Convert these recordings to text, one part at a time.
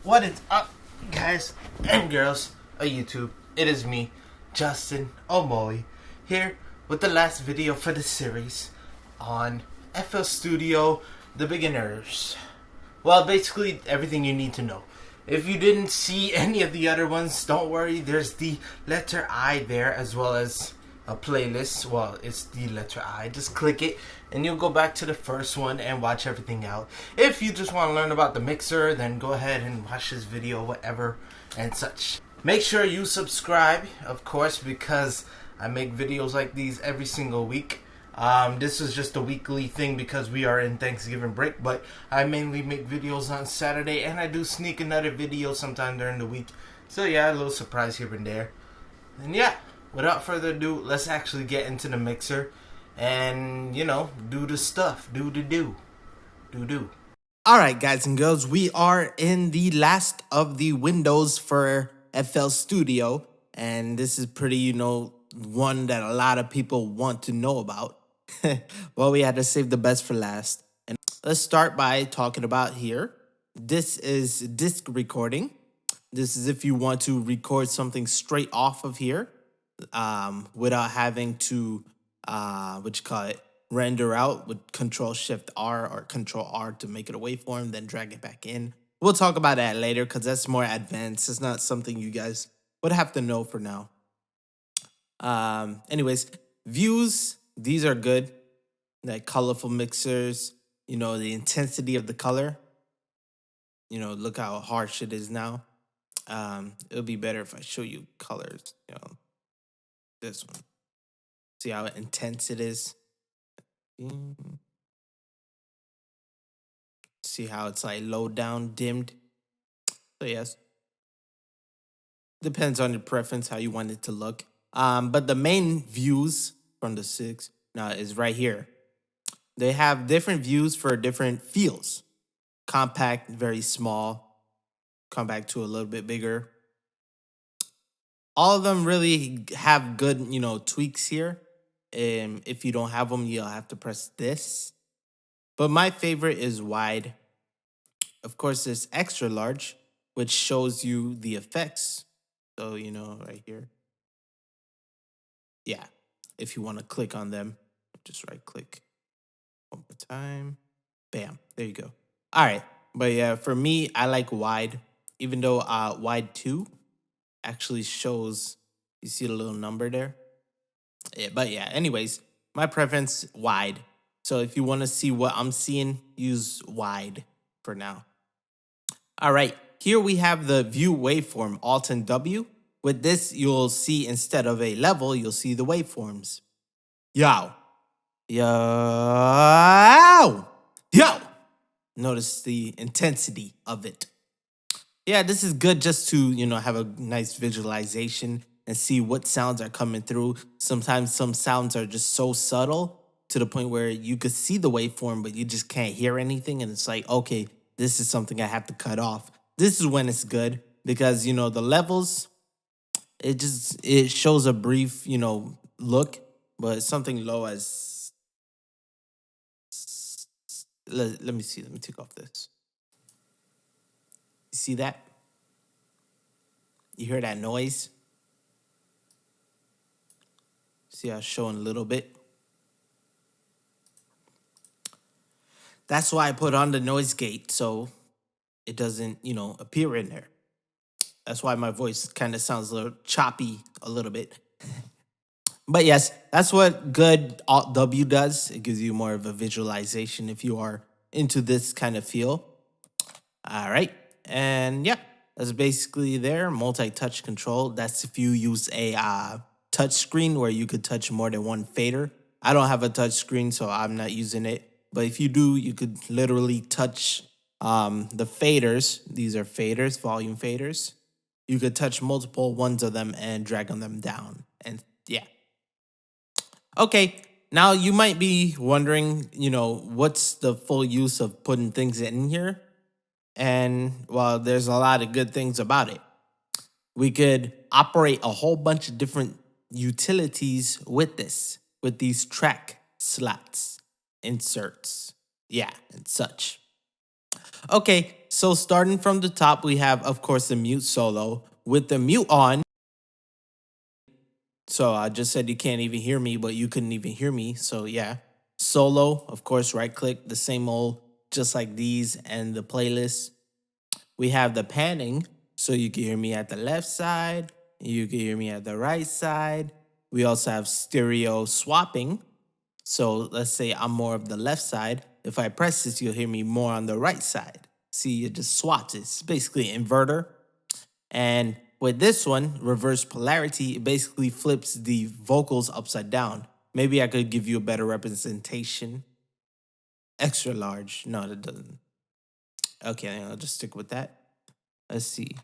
What is up, guys and girls of YouTube? It is me, Justin Omoi, here with the last video for the series on FL Studio, the beginners. Well, basically everything you need to know. If you didn't see any of the other ones, don't worry, there's the letter I there, as well as a playlist. Well, it's the letter I. Just click it and you'll go back to the first one and watch everything out. If you just want to learn about the mixer, then go ahead and watch this video, whatever and such. Make sure you subscribe, of course, because I make videos like these every single week. This is just a weekly thing because we are in Thanksgiving break, but I mainly make videos on Saturday, and I do sneak another video sometime during the week. So yeah, a little surprise here and there. And yeah, without further ado, let's actually get into the mixer and, you know, do the stuff. Do. Alright, guys and girls, we are in the last of the windows for FL Studio, and this is pretty, you know, one that a lot of people want to know about. Well, we had to save the best for last. And let's start by talking about here. This is disc recording. This is if you want to record something straight off of here, without having to render out with Control-Shift-R or Control-R to make it a waveform, then drag it back in. We'll talk about that later because that's more advanced. It's not something you guys would have to know for now. Anyways, views, these are good. Like colorful mixers, you know, the intensity of the color. You know, look how harsh it is now. It'll be better if I show you colors, you know. This one. See how intense it is? See how it's like low down, dimmed? So yes. Depends on your preference, how you want it to look. But the main views from the 6 now is right here. They have different views for different feels. Compact, very small. Compact to a little bit bigger. All of them really have good, you know, tweaks here. If you don't have them, you'll have to press this. But my favorite is wide. Of course, there's extra large, which shows you the effects. So, you know, right here. Yeah, if you want to click on them, just right click. One more time. Bam, there you go. All right, but yeah, for me, I like wide, even though wide 2 actually shows, you see the little number there? Yeah, but yeah, anyways, my preference, wide. So if you want to see what I'm seeing, use wide for now. All right, here we have the view waveform, Alt and W. With this, you'll see instead of a level, you'll see the waveforms. Yo. Notice the intensity of it. Yeah, this is good just to, you know, have a nice visualization and see what sounds are coming through. Sometimes some sounds are just so subtle to the point where you could see the waveform, but you just can't hear anything. And it's like, okay, this is something I have to cut off. This is when it's good because, you know, the levels, it shows a brief, you know, look, but something low as, let me see, let me take off this. You see that? You hear that noise? See how it's showing a little bit? That's why I put on the noise gate so it doesn't, you know, appear in there. That's why my voice kind of sounds a little choppy a little bit. But yes, that's what good Alt W does. It gives you more of a visualization if you are into this kind of feel. All right. And yeah, that's basically there. Multi-touch control. That's if you use a touch screen where you could touch more than one fader. I don't have a touch screen, so I'm not using it. But if you do, you could literally touch the faders. These are faders, volume faders. You could touch multiple ones of them and drag them down. And yeah. Okay, now you might be wondering, you know, what's the full use of putting things in here? And, well, there's a lot of good things about it. We could operate a whole bunch of different utilities with this, with these track slots, inserts, yeah, and such. Okay, so starting from the top, we have, of course, the mute solo. With the mute on, so I just said you can't even hear me, but you couldn't even hear me. So yeah, solo, of course, right click, the same old, just like these and the playlist. We have the panning, so you can hear me at the left side, you can hear me at the right side. We also have stereo swapping. So let's say I'm more of the left side. If I press this, you'll hear me more on the right side. See, it just swaps. It's basically an inverter. And with this one, reverse polarity, it basically flips the vocals upside down. Maybe I could give you a better representation. Extra large. No, that doesn't. Okay, I'll just stick with that. Let's see.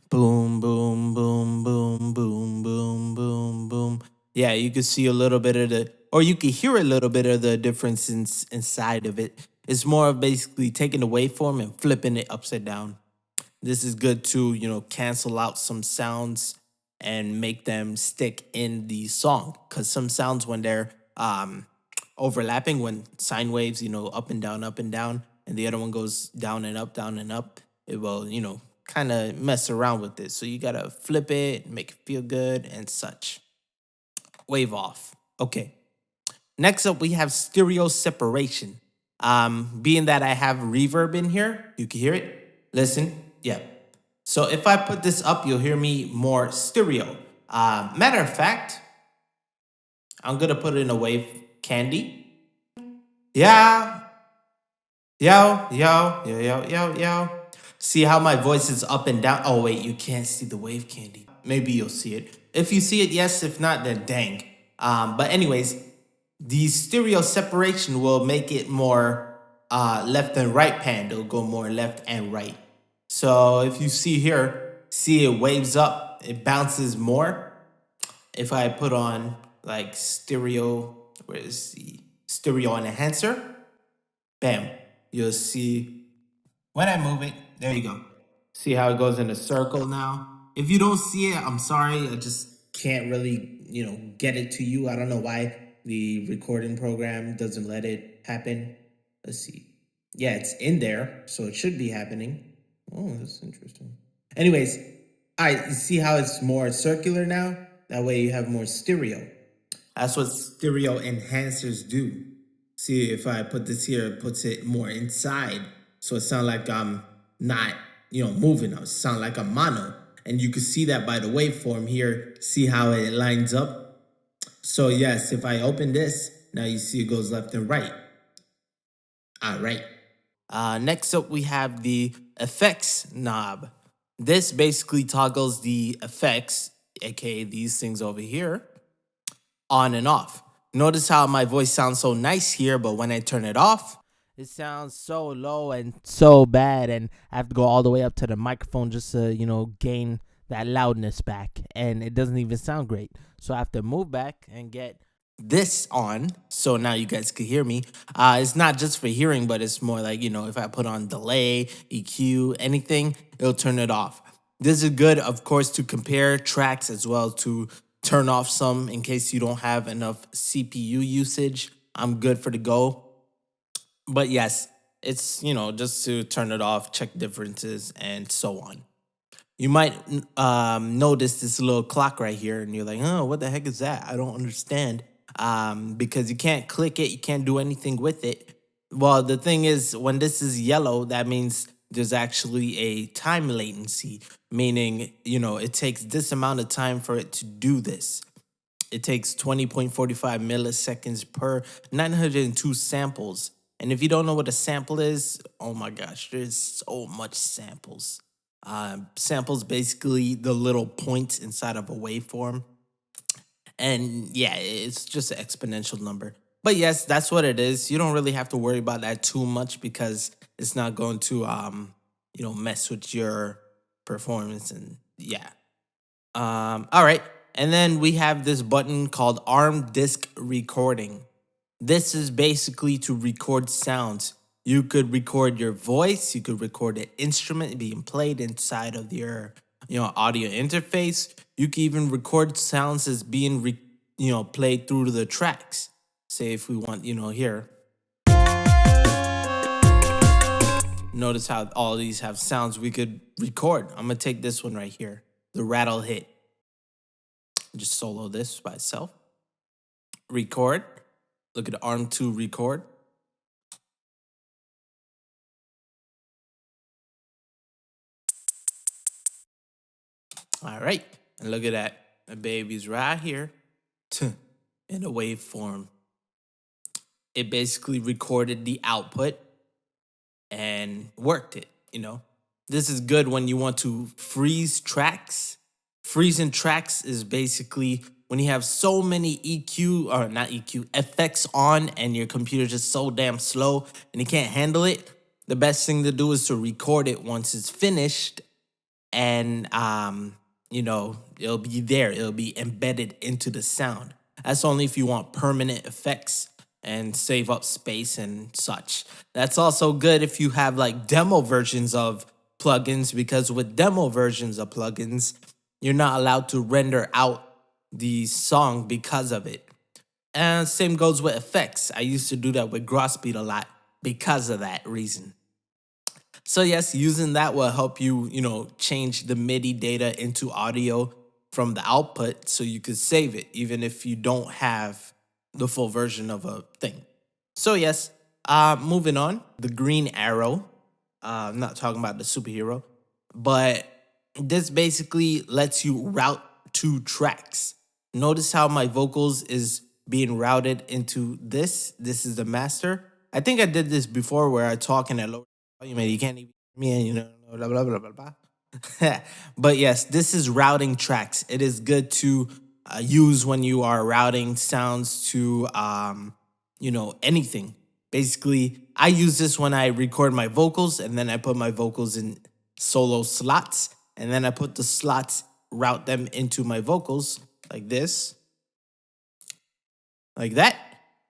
Boom, boom, boom, boom, boom, boom, boom, boom. Yeah, you can see a little bit of the, or you can hear a little bit of the difference inside of it. It's more of basically taking the waveform and flipping it upside down. This is good to, cancel out some sounds and make them stick in the song. Because some sounds, when they're overlapping, when sine waves, up and down, and the other one goes down and up, it will, kind of mess around with it. So you got to flip it, make it feel good, and such. Wave off. Okay. Next up, we have stereo separation. Being that I have reverb in here, you can hear it. Listen. Yeah. So if I put this up, you'll hear me more stereo. Matter of fact, I'm gonna put it in a wave candy. Yeah, yo. See how my voice is up and down? Oh wait, you can't see the wave candy. Maybe you'll see it. If you see it, yes. If not, then dang. But anyways, the stereo separation will make it more left and right pan. It'll go more left and right. So if you see here, see it waves up, it bounces more. If I put on like stereo, where is the stereo enhancer? Bam, you'll see when I move it. There you go. See how it goes in a circle now? If you don't see it, I'm sorry. I just can't really, get it to you. I don't know why the recording program doesn't let it happen. Let's see. Yeah, it's in there, so it should be happening. Oh, that's interesting. Anyways, all right, you see how it's more circular now? That way you have more stereo. That's what stereo enhancers do. See, if I put this here, it puts it more inside. So it sounds like I'm not, moving. It sound like a mono. And you can see that by the waveform here. See how it lines up? So yes, if I open this, now you see it goes left and right. All right. Next up, we have the effects knob. This basically toggles the effects, aka these things over here, on and off. Notice how my voice sounds so nice here, but when I turn it off, it sounds so low and so bad, and I have to go all the way up to the microphone just to, gain that loudness back, and it doesn't even sound great. So I have to move back and get this on, so now you guys can hear me. It's not just for hearing, but it's more like, if I put on delay, EQ, anything, it'll turn it off. This is good, of course, to compare tracks as well, to turn off some in case you don't have enough CPU usage. I'm good for the go. But yes, it's, just to turn it off, check differences, and so on. You might notice this little clock right here, and you're like, oh, what the heck is that? I don't understand. Because you can't click it, you can't do anything with it. Well, the thing is, when this is yellow, that means there's actually a time latency, meaning, it takes this amount of time for it to do this. It takes 20.45 milliseconds per 902 samples. And if you don't know what a sample is, oh my gosh, there's so much samples. Samples basically the little points inside of a waveform. And yeah, it's just an exponential number. But yes, that's what it is. You don't really have to worry about that too much because it's not going to mess with your performance, and yeah. All right. And then we have this button called arm disk recording. This is basically to record sounds. You could record your voice, you could record an instrument being played inside of your, audio interface. You can even record sounds as being, played through the tracks. Say if we want, here. Notice how all these have sounds we could record. I'm gonna take this one right here, the rattle hit. Just solo this by itself. Record. Look at arm 2 record. All right. And look at that. The baby's right here in a waveform. It basically recorded the output and worked it. This is good when you want to freeze tracks. Freezing tracks is basically when you have so many EQ, or not EQ, effects on and your computer's just so damn slow and you can't handle it. The best thing to do is to record it once it's finished and it'll be there. It'll be embedded into the sound. That's only if you want permanent effects and save up space and such. That's also good if you have like demo versions of plugins, because with demo versions of plugins, you're not allowed to render out the song because of it. And same goes with effects. I used to do that with Grossbeat a lot because of that reason. So yes, using that will help you, change the MIDI data into audio from the output so you could save it, even if you don't have the full version of a thing. So yes, moving on, the green arrow. I'm not talking about the superhero, but this basically lets you route 2 tracks. Notice how my vocals is being routed into this. This is the master. I think I did this before where I talk in a low volume and you can't even hear me and blah, blah, blah, blah, blah. But yes, this is routing tracks. It is good to use when you are routing sounds to, anything. Basically, I use this when I record my vocals and then I put my vocals in solo slots and then I put the slots, route them into my vocals like this, like that.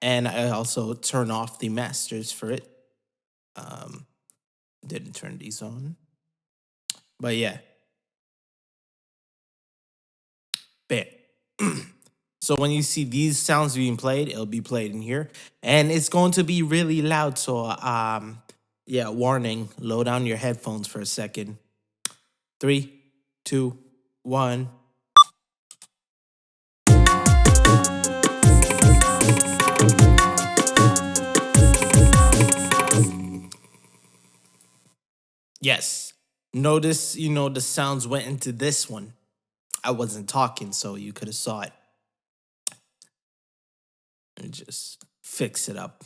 And I also turn off the masters for it. Didn't turn these on. But yeah. Bam. So when you see these sounds being played, it'll be played in here. And it's going to be really loud. So, warning. Low down your headphones for a second. 3, 2, 1. Yes. Notice, the sounds went into this one. I wasn't talking, so you could have saw it. And just fix it up.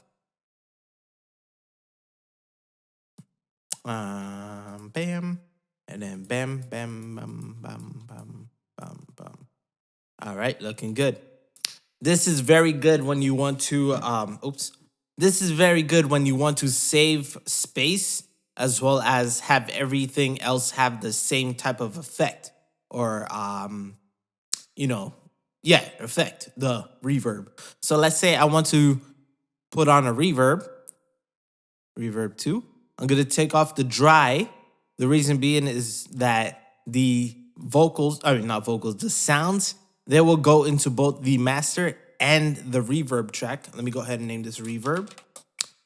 Bam. And then bam, bam, bam, bam, bam, bam, bam. All right, looking good. This is very good when you want to, This is very good when you want to save space as well as have everything else have the same type of effect or, effect, the reverb. So let's say I want to put on a reverb 2. I'm going to take off the dry. The reason being is that the the sounds, they will go into both the master and the reverb track. Let me go ahead and name this reverb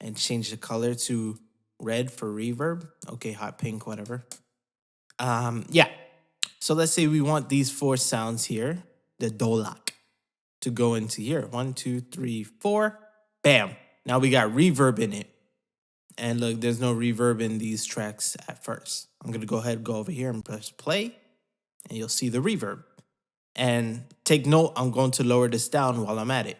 and change the color to red for reverb. Okay, hot pink, whatever. So let's say we want these 4 sounds here, the dolak, to go into here. 1, 2, 3, 4. Bam. Now we got reverb in it. And look, there's no reverb in these tracks at first. I'm going to go ahead and go over here and press play. And you'll see the reverb. And take note, I'm going to lower this down while I'm at it.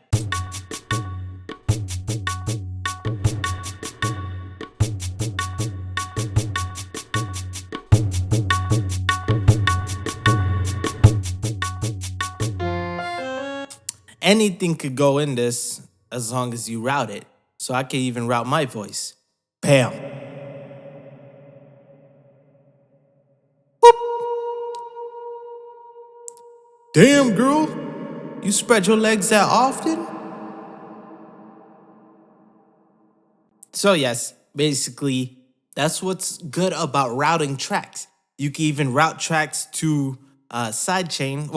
Anything could go in this as long as you route it. So I can even route my voice. Bam. Whoop. Damn, girl. You spread your legs that often? So yes, basically, that's what's good about routing tracks. You can even route tracks to sidechain.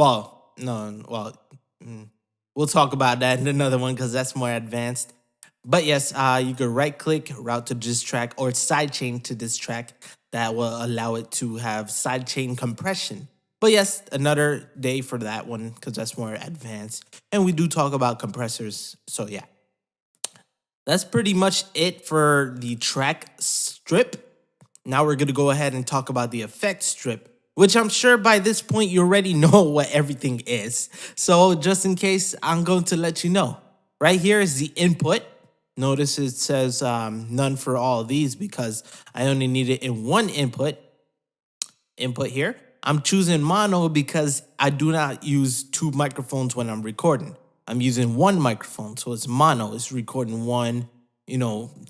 We'll talk about that in another one because that's more advanced. But yes, you could right click, route to this track, or sidechain to this track. That will allow it to have sidechain compression. But yes, another day for that one because that's more advanced. And we do talk about compressors. So yeah, that's pretty much it for the track strip. Now we're going to go ahead and talk about the effect strip, which I'm sure by this point you already know what everything is. So just in case, I'm going to let you know. Right here is the input. Notice it says none for all of these because I only need it in one input here. I'm choosing mono because I do not use two microphones when I'm recording. I'm using one microphone, so it's mono. It's recording one,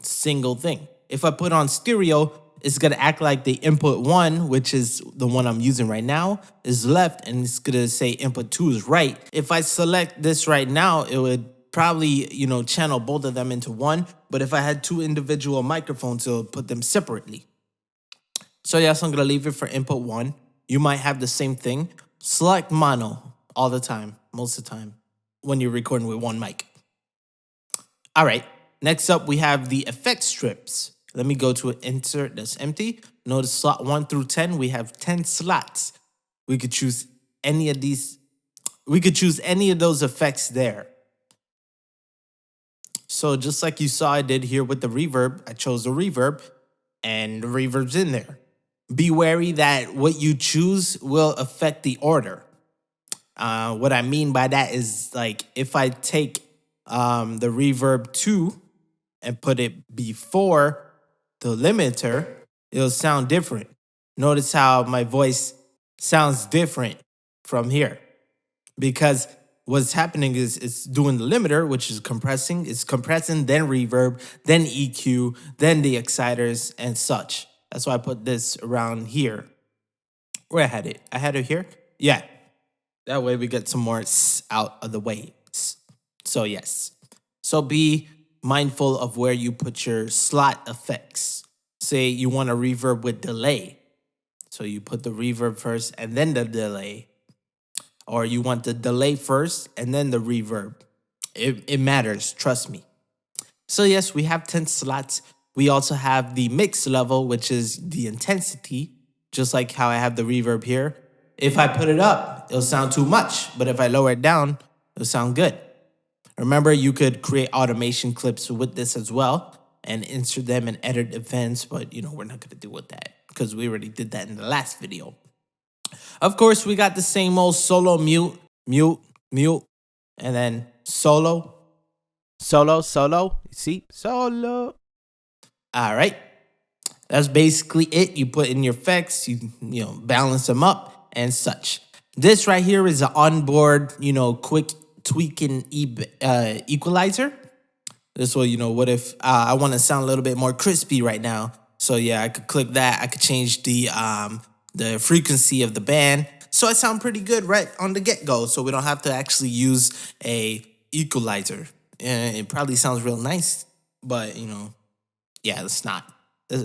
single thing. If I put on stereo, it's gonna act like the input one, which is the one I'm using right now, is left, and it's gonna say input two is right. If I select this right now, it would probably, channel both of them into one. But if I had two individual microphones, it would put them separately. So yes, I'm gonna leave it for input one. You might have the same thing. Select mono all the time, most of the time, when you're recording with one mic. All right, next up we have the effect strips. Let me go to an insert that's empty. Notice slot 1 through 10, we have 10 slots. We could choose any of these. We could choose any of those effects there. So just like you saw I did here with the reverb, I chose the reverb and the reverb's in there. Be wary that what you choose will affect the order. What I mean by that is like if I take the reverb 2 and put it before the limiter, it'll sound different. Notice how my voice sounds different from here because what's happening is it's doing the limiter, which is compressing. It's compressing, then reverb, then EQ, then the exciters and such. That's why I put this around here. Where I had it? I had it here? Yeah. That way we get some more out of the way. So yes. So be mindful of where you put your slot effects. Say you want a reverb with delay. So you put the reverb first and then the delay. Or you want the delay first and then the reverb. It matters, trust me. So yes, we have 10 slots. We also have the mix level, which is the intensity, just like how I have the reverb here. If I put it up, it'll sound too much, but if I lower it down, it'll sound good. Remember, you could create automation clips with this as well and insert them and edit events, but we're not gonna do with that because we already did that in the last video. Of course, we got the same old solo, mute, mute, mute, and then solo, solo, solo. You see? Solo. All right. That's basically it. You put in your effects, you balance them up and such. This right here is an onboard, quick tweaking equalizer. This way, what if I want to sound a little bit more crispy right now? So yeah, I could click that. I could change the frequency of the band. So I sound pretty good right on the get-go. So we don't have to actually use a equalizer. It probably sounds real nice, but yeah, it's not. All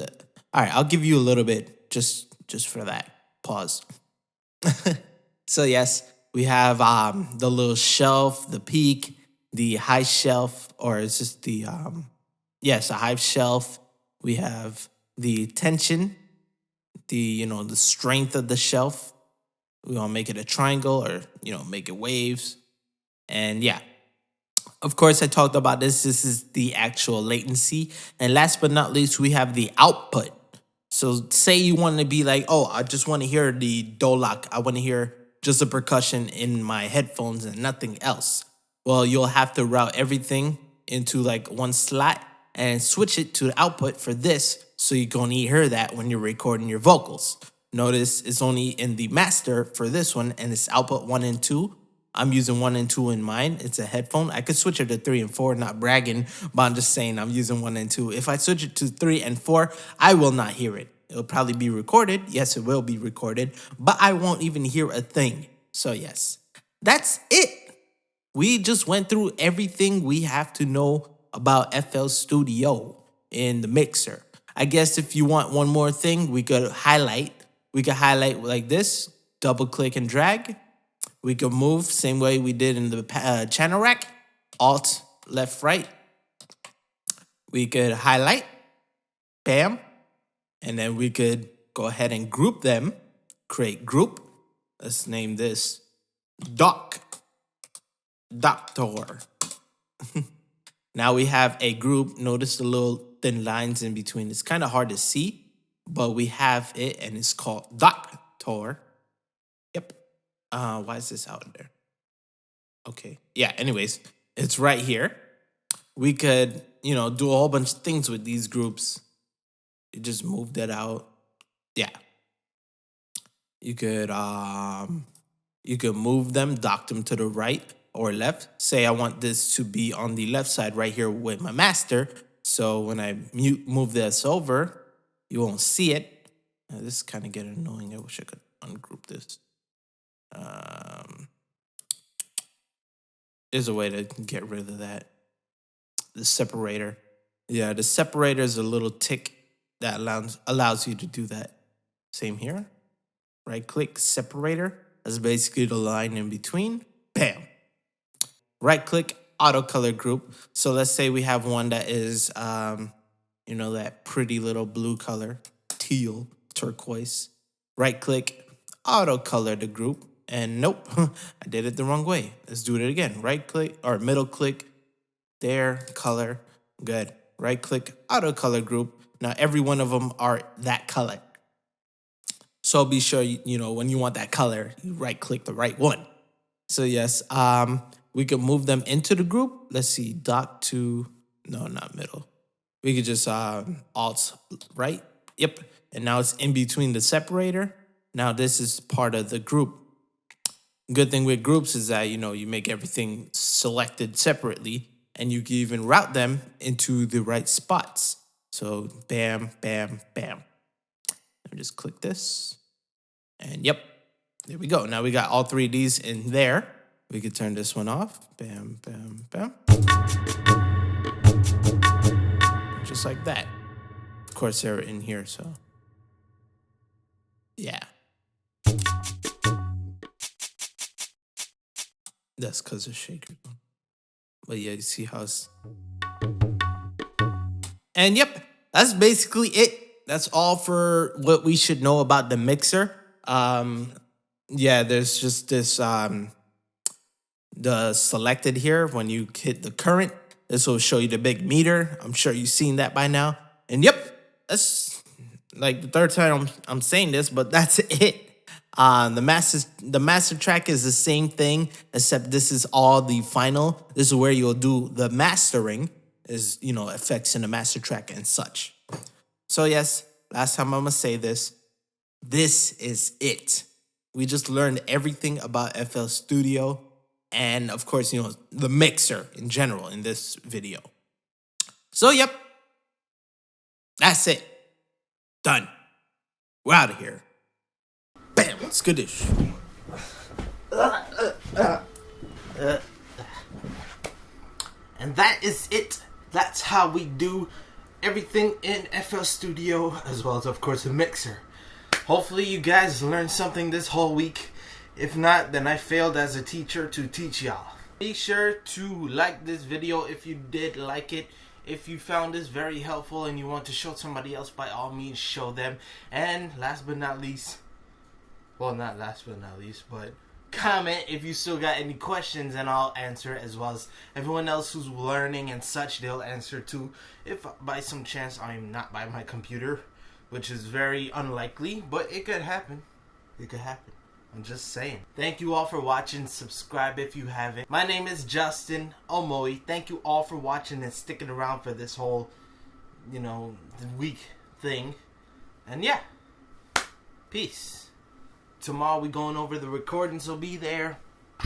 right, I'll give you a little bit just for that. Pause. So yes, we have the little shelf, the peak, the high shelf, or it's just the a high shelf. We have the tension, the the strength of the shelf. We want to make it a triangle or make it waves, and yeah. Of course, I talked about this. This is the actual latency. And last but not least, we have the output. So say you want to be like, oh, I just want to hear the dolak. I want to hear just the percussion in my headphones and nothing else. Well, you'll have to route everything into like one slot and switch it to the output for this. So you can only hear that when you're recording your vocals. Notice it's only in the master for this one and it's output 1 and 2. I'm using 1 and 2 in mine. It's a headphone. I could switch it to 3 and 4, not bragging, but I'm just saying I'm using 1 and 2. If I switch it to 3 and 4, I will not hear it. It'll probably be recorded. Yes, it will be recorded, but I won't even hear a thing. So yes, that's it. We just went through everything we have to know about FL Studio in the mixer. I guess if you want one more thing, we could highlight. We could highlight like this, double click and drag. We could move same way we did in the channel rack. Alt, left, right. We could highlight, bam, and then we could go ahead and group them, create group. Let's name this Doctor. Now we have a group. Notice the little thin lines in between. It's kind of hard to see, but we have it, and it's called Doctor. Yep. Why is this out there? Okay. Yeah, anyways, it's right here. We could, do a whole bunch of things with these groups. You just move that out. Yeah. You could move them, dock them to the right or left. Say I want this to be on the left side right here with my master. So when I move this over, you won't see it. Now, this is kind of getting annoying. I wish I could ungroup this. There's a way to get rid of that. The separator. Yeah, the separator is a little tick that allows you to do that. Same here. Right click, separator. That's basically the line in between. Bam. Right click, auto color group. So let's say we have one that is, that pretty little blue color, teal, turquoise. Right click, auto color the group. And nope, I did it the wrong way. Let's do it again. Right click or middle click, there, color, good. Right click, auto color group. Now every one of them are that color. So be sure, when you want that color, you right click the right one. So yes, we can move them into the group. Let's see, no, not middle. We could just alt right. Yep. And now it's in between the separator. Now this is part of the group. Good thing with groups is that, you make everything selected separately and you can even route them into the right spots. So bam, bam, bam. Let me just click this. And yep, there we go. Now we got all three of these in there. We could turn this one off. Bam, bam, bam. Just like that. Of course, they're in here, so. Yeah. That's because of shaker. But yeah, you see how it's... And yep, that's basically it. That's all for what we should know about the mixer. Yeah, there's just this, the selected here. When you hit the current, this will show you the big meter. I'm sure you've seen that by now. And yep, that's like the third time I'm saying this, but that's it. The master track is the same thing, except this is all the final. This is where you'll do the mastering, is, effects in the master track and such. So yes, last time I'm gonna say this. This is it. We just learned everything about FL Studio and, of course, the mixer in general in this video. So, yep. That's it. Done. We're out of here. Bam. Skadoosh. And that is it. That's how we do everything in FL Studio, as well as, of course, the mixer. Hopefully you guys learned something this whole week. If not, then I failed as a teacher to teach y'all. Be sure to like this video if you did like it. If you found this very helpful and you want to show somebody else, by all means show them. And last but not least, well, not last but not least, but comment if you still got any questions and I'll answer, as well as everyone else who's learning and such, they'll answer too. If by some chance I'm not by my computer, which is very unlikely, but it could happen. It could happen. I'm just saying. Thank you all for watching. Subscribe if you haven't. My name is Justin Omoi. Thank you all for watching and sticking around for this whole, week thing. And yeah, peace. Tomorrow we going over the recording, so be there.